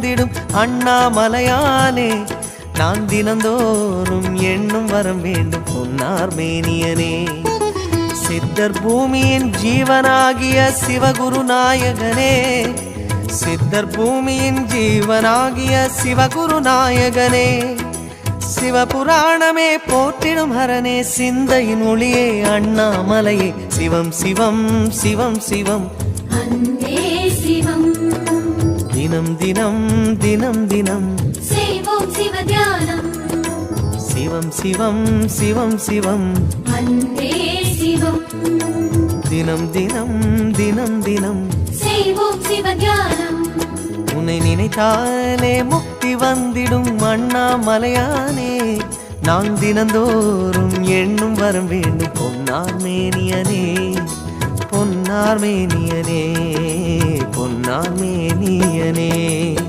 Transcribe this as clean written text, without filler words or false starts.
வந்திடும் அண்ணாமலையானே, நான் தினந்தோறும் எண்ணும் வரம் வேண்டும் பொன்னார் மேனியனே. சித்தர் பூமியின் ஜீவனாகிய சிவகுரு நாயகனே, சித்தர் பூமியின் ஜீவனாகிய சிவகுரு நாயகனே, சிவபுராணமே போற்றிடும் ஹரனே, சிந்தையின் ஒளியே அண்ணாமலையே, சிவம் சிவம் சிவம் சிவம் அன்பே சிவம். தினம் தினம் தினம் தினம் செய்வோம் சிவ தியானம். சிவம் சிவம் சிவம் சிவம் அன்பே சிவம். தினம் தினம் தினம் தினம் செய்வோம் சிவ தியானம். உன்னை நினைத்தாலே முக்தி வந்திடும் அண்ணாமலையானே, நான் தினந்தோறும் எண்ணும் வரம் வேண்டும் பொன்னார் மேனியனே, பொன்னார் மேனியனே, பொன்னார் மேனியனே.